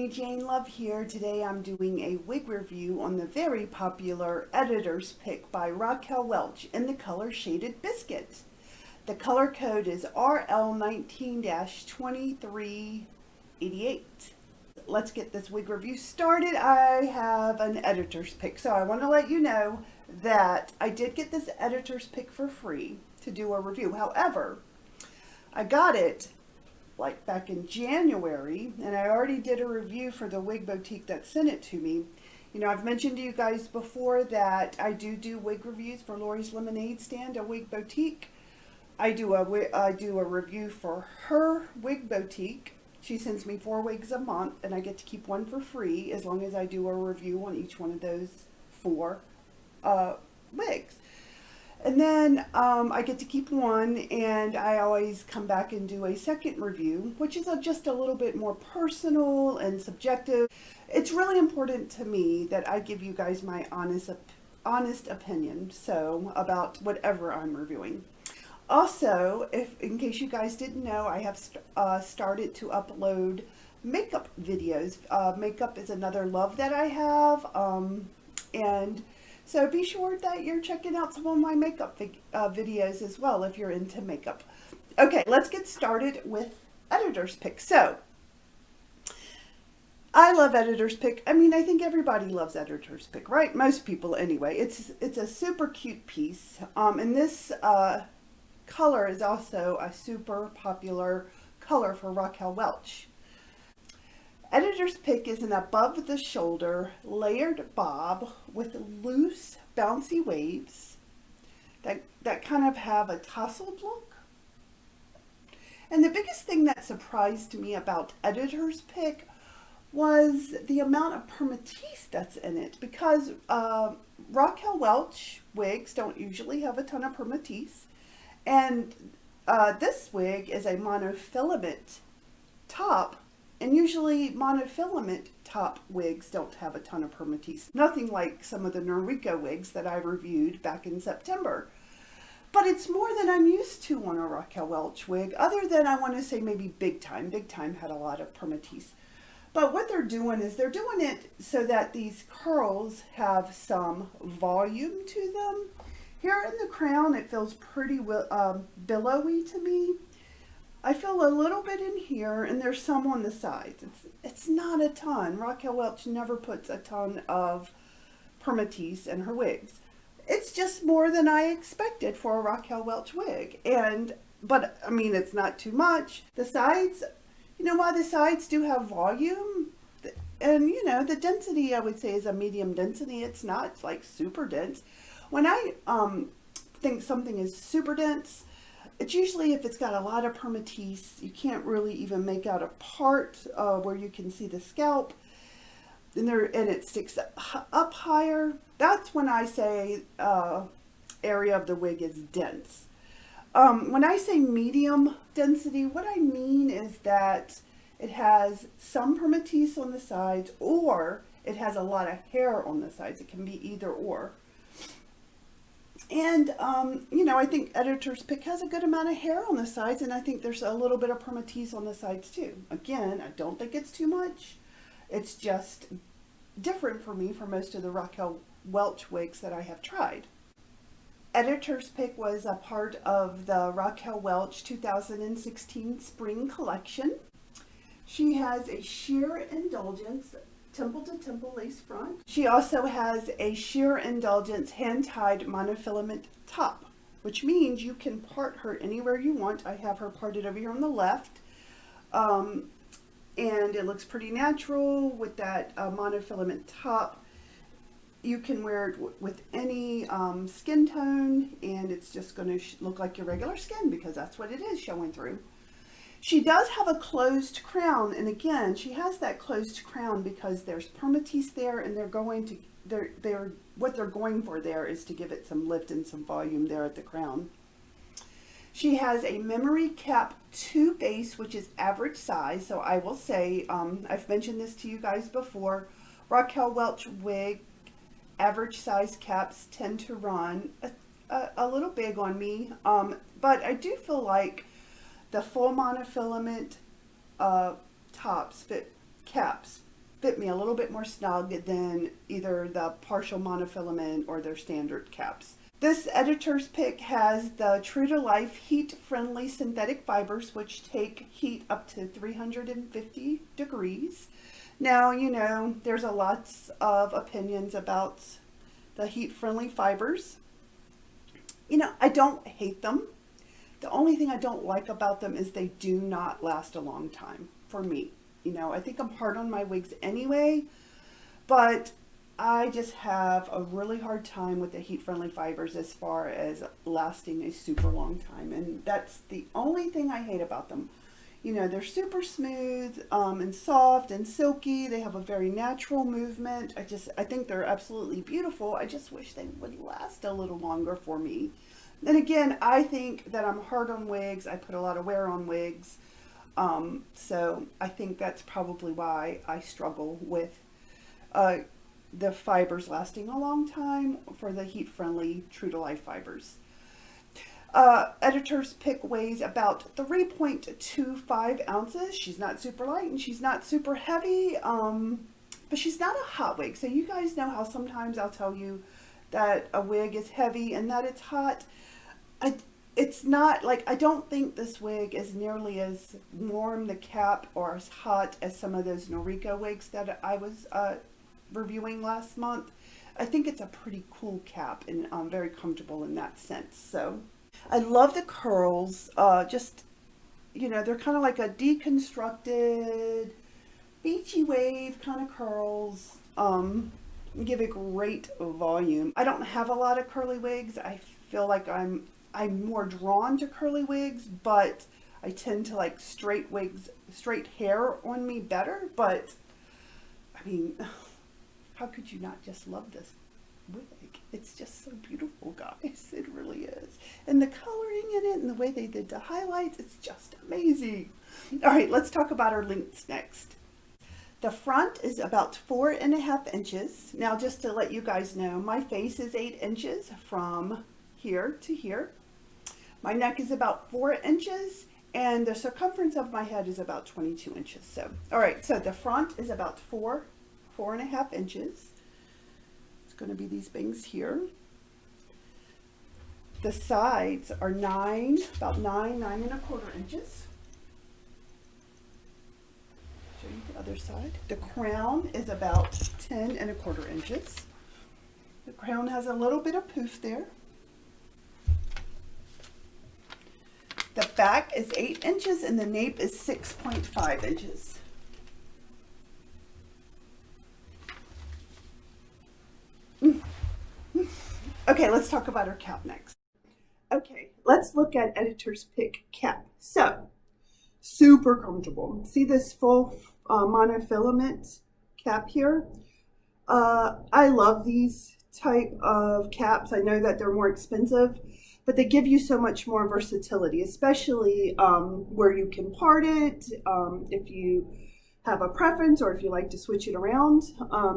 Jane Love here. Today I'm doing a wig review on the very popular Editor's Pick by Raquel Welch in the color shaded Biscuit. The color code is RL19-2388. Let's get this wig review started. I have an Editor's Pick, so I want to let you know that I did get this Editor's Pick for free to do a review. However, I got it like back in January, and I already did a review for the wig boutique that sent it to me. You know, I've mentioned to you guys before that I do wig reviews for Lori's Lemonade Stand, a wig boutique. I do a review for her wig boutique. She sends me 4 wigs a month, and I get to keep one for free as long as I do a review on each one of those 4 wigs. And then I get to keep one, and I always come back and do a second review, which is just a little bit more personal and subjective. It's really important to me that I give you guys my honest opinion, so about whatever I'm reviewing. Also, in case you guys didn't know, I have started to upload makeup videos. Makeup is another love that I have, and so be sure that you're checking out some of my makeup videos as well if you're into makeup. Okay, let's get started with Editor's Pick. So, I love Editor's Pick. I mean, I think everybody loves Editor's Pick, right? Most people anyway. It's a super cute piece. And this color is also a super popular color for Raquel Welch. Editor's Pick is an above-the-shoulder layered bob with loose, bouncy waves that kind of have a tousled look. And the biggest thing that surprised me about Editor's Pick was the amount of Permatease that's in it, because Raquel Welch wigs don't usually have a ton of Permatease, and this wig is a monofilament top. And usually monofilament top wigs don't have a ton of Permatease. Nothing like some of the Noriko wigs that I reviewed back in September. But it's more than I'm used to on a Raquel Welch wig, other than I want to say maybe Big Time. Big Time had a lot of Permatease. But what they're doing is they're doing it so that these curls have some volume to them. Here in the crown it feels pretty billowy to me. I feel a little bit in here, and there's some on the sides. It's not a ton. Raquel Welch never puts a ton of Permatease in her wigs. It's just more than I expected for a Raquel Welch wig. But I mean, it's not too much. The sides, you know, while the sides do have volume, and you know, the density I would say is a medium density. It's not like super dense. When I think something is super dense, it's usually if it's got a lot of Permatease, you can't really even make out a part where you can see the scalp, and it sticks up higher. That's when I say area of the wig is dense. When I say medium density, what I mean is that it has some Permatease on the sides, or it has a lot of hair on the sides. It can be either or. And, you know, I think Editor's Pick has a good amount of hair on the sides, and I think there's a little bit of Permatease on the sides too. Again, I don't think it's too much. It's just different for me for most of the Raquel Welch wigs that I have tried. Editor's Pick was a part of the Raquel Welch 2016 Spring Collection. She has a sheer Indulgence temple to temple lace front. She also has a sheer Indulgence hand-tied monofilament top, which means you can part her anywhere you want. I have her parted over here on the left, and it looks pretty natural with that monofilament top. You can wear it with any skin tone, and it's just going to look like your regular skin, because that's what it is showing through. She does have a closed crown, and again, she has that closed crown because there's Permatease there, and what they're going for there is to give it some lift and some volume there at the crown. She has a memory cap 2 base, which is average size. So I will say, I've mentioned this to you guys before, Raquel Welch wig average size caps tend to run a little big on me, but I do feel like the full monofilament caps fit me a little bit more snug than either the partial monofilament or their standard caps. This editor's pick has the True to Life heat-friendly synthetic fibers, which take heat up to 350 degrees. Now, you know, there's a lots of opinions about the heat-friendly fibers. You know, I don't hate them. The only thing I don't like about them is they do not last a long time for me. You know, I think I'm hard on my wigs anyway, but I just have a really hard time with the heat-friendly fibers as far as lasting a super long time. And that's the only thing I hate about them. You know, they're super smooth and soft and silky. They have a very natural movement. I think they're absolutely beautiful. I just wish they would last a little longer for me. Then again, I think that I'm hard on wigs. I put a lot of wear on wigs. So I think that's probably why I struggle with the fibers lasting a long time for the heat-friendly True to Life fibers. Editor's pick weighs about 3.25 ounces. She's not super light and she's not super heavy, but she's not a hot wig. So you guys know how sometimes I'll tell you that a wig is heavy and that it's hot. It's not like, I don't think this wig is nearly as warm, the cap, or as hot as some of those Noriko wigs that I was reviewing last month. I think it's a pretty cool cap and very comfortable in that sense. So I love the curls. Just, you know, they're kind of like a deconstructed beachy wave kind of curls. Give it great volume. I don't have a lot of curly wigs. I feel like I'm more drawn to curly wigs, but I tend to like straight wigs, straight hair on me better. But I mean, how could you not just love this wig? It's just so beautiful, guys. It really is. And the coloring in it and the way they did the highlights, it's just amazing. All right, let's talk about our lengths next. The front is about 4.5 inches. Now, just to let you guys know, my face is 8 inches from here to here. My neck is about 4 inches and the circumference of my head is about 22 inches. So, all right, so the front is about 4.5 inches. It's going to be these things here. The sides are about 9.25 inches. Show you the other side. The crown is about 10.25 inches. The crown has a little bit of poof there. The back is 8 inches and the nape is 6.5 inches. Okay, let's talk about our cap next. Okay, let's look at Editor's Pick cap. So, super comfortable. See this full monofilament cap here? I love these type of caps. I know that they're more expensive, but they give you so much more versatility, especially where you can part it. If you have a preference or if you like to switch it around,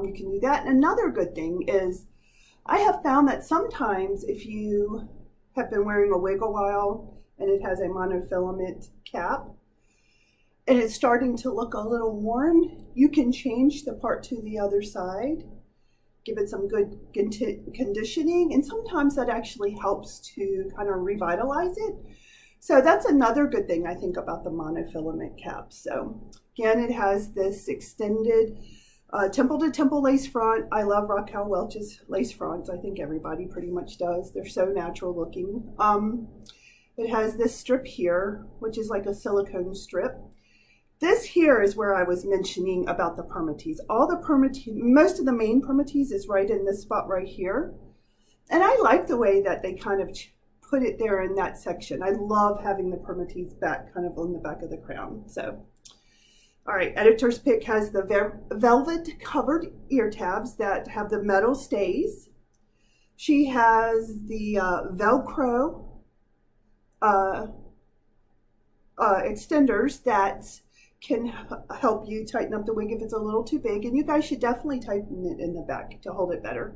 you can do that. And another good thing is I have found that sometimes if you have been wearing a wig a while and it has a monofilament cap and it's starting to look a little worn, you can change the part to the other side, give it some good conditioning, and sometimes that actually helps to kind of revitalize it. So that's another good thing I think about the monofilament cap. So again, it has this extended temple to temple lace front. I love Raquel Welch's lace fronts. I think everybody pretty much does. They're so natural looking. It has this strip here, which is like a silicone strip. This here is where I was mentioning about the Permatease. All the Permatease, most of the main Permatease is right in this spot right here. And I like the way that they kind of put it there in that section. I love having the Permatease back, kind of on the back of the crown. So, all right, Editor's Pick has the velvet covered ear tabs that have the metal stays. She has the Velcro extenders that can help you tighten up the wig if it's a little too big, and you guys should definitely tighten it in the back to hold it better.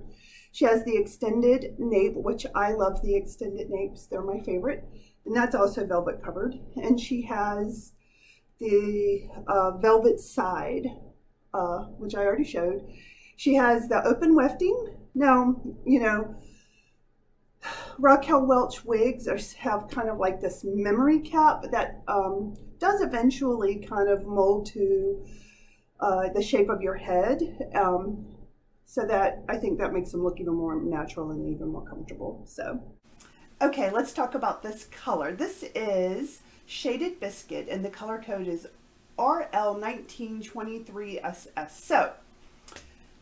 She has the extended nape, which I love the extended napes. They're my favorite, and that's also velvet covered. And she has the velvet side which I already showed. She has the open wefting. Now, you know, Raquel Welch wigs have kind of like this memory cap that does eventually kind of mold to the shape of your head. So that I think that makes them look even more natural and even more comfortable. So, okay, let's talk about this color. This is Shaded Biscuit, and the color code is RL1923SS. So,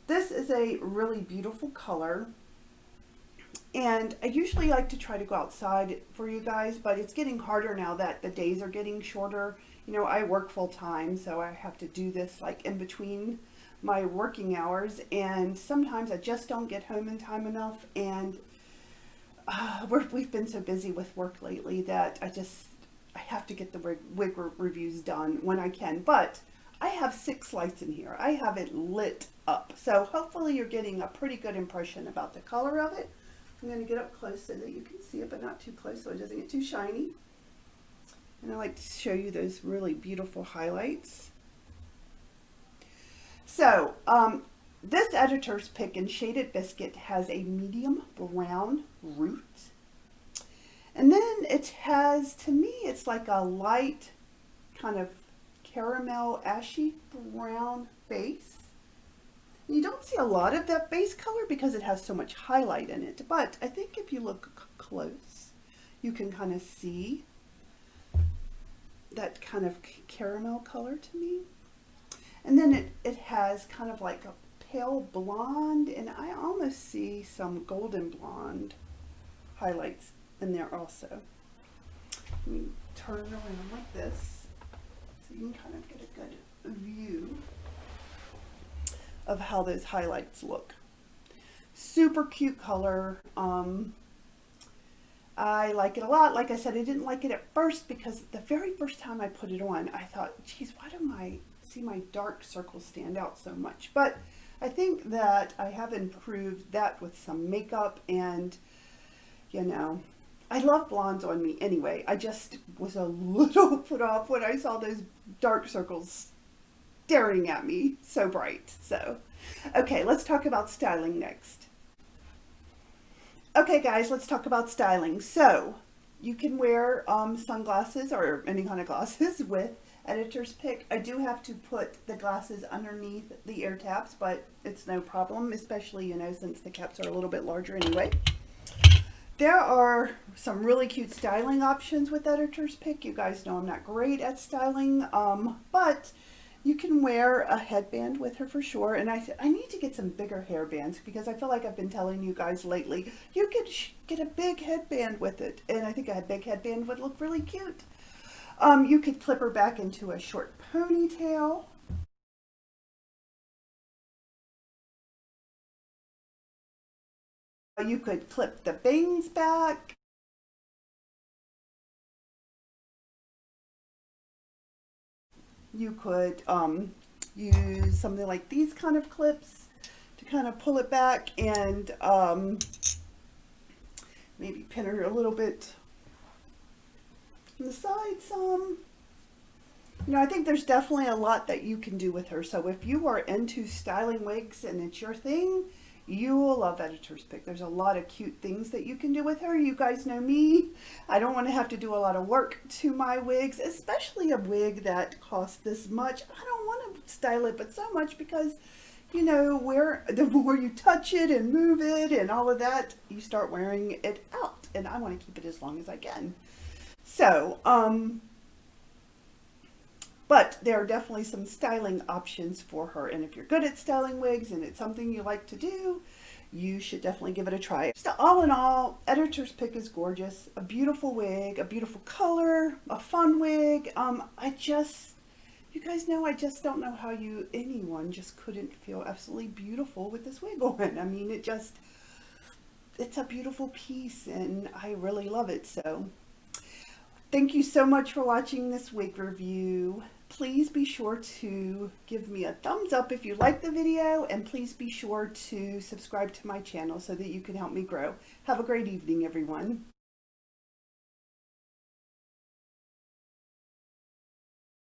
this is a really beautiful color. And I usually like to try to go outside for you guys, but it's getting harder now that the days are getting shorter. You know, I work full time, so I have to do this like in between my working hours, and sometimes I just don't get home in time enough, and we've been so busy with work lately that I have to get the wig reviews done when I can. But I have 6 lights in here. I have it lit up, so hopefully you're getting a pretty good impression about the color of it. I'm going to get up close so that you can see it, but not too close so it doesn't get too shiny. And I like to show you those really beautiful highlights. So, this editor's pick in Shaded Biscuit has a medium brown root. And then it has, to me, it's like a light kind of caramel ashy brown base. You don't see a lot of that base color because it has so much highlight in it, but I think if you look close, you can kind of see that kind of caramel color to me. And then it has kind of like a pale blonde, and I almost see some golden blonde highlights in there also. Let me turn it around like this so you can kind of get a good view of how those highlights look. Super cute color. I like it a lot. Like I said, I didn't like it at first because the very first time I put it on, I thought, geez, why do I see my dark circles stand out so much? But I think that I have improved that with some makeup, and you know, I love blondes on me anyway. I just was a little put off when I saw those dark circles staring at me so bright. So, okay, let's talk about styling next. Okay guys, let's talk about styling. So, you can wear sunglasses or any kind of glasses with editor's pick. I do have to put the glasses underneath the ear tabs, but it's no problem, especially, you know, since the caps are a little bit larger anyway. There are some really cute styling options with editor's pick. You guys know I'm not great at styling, but you can wear a headband with her for sure. And I need to get some bigger hairbands because I feel like I've been telling you guys lately, you could get a big headband with it. And I think a big headband would look really cute. You could clip her back into a short ponytail. You could clip the bangs back. You could use something like these kind of clips to kind of pull it back and maybe pin her a little bit on the side some. You know, I think there's definitely a lot that you can do with her. So if you are into styling wigs and it's your thing, you will love editor's pick. There's a lot of cute things that you can do with her. You guys know me. I don't want to have to do a lot of work to my wigs, especially a wig that costs this much. I don't want to style it but so much because, you know, the more you touch it and move it and all of that, you start wearing it out. And I want to keep it as long as I can. So, but there are definitely some styling options for her. And if you're good at styling wigs and it's something you like to do, you should definitely give it a try. So all in all, editor's pick is gorgeous. A beautiful wig, a beautiful color, a fun wig. You guys know, I just don't know how anyone just couldn't feel absolutely beautiful with this wig on. I mean, it's a beautiful piece and I really love it. So thank you so much for watching this wig review. Please be sure to give me a thumbs up if you like the video, and please be sure to subscribe to my channel so that you can help me grow. Have a great evening, everyone.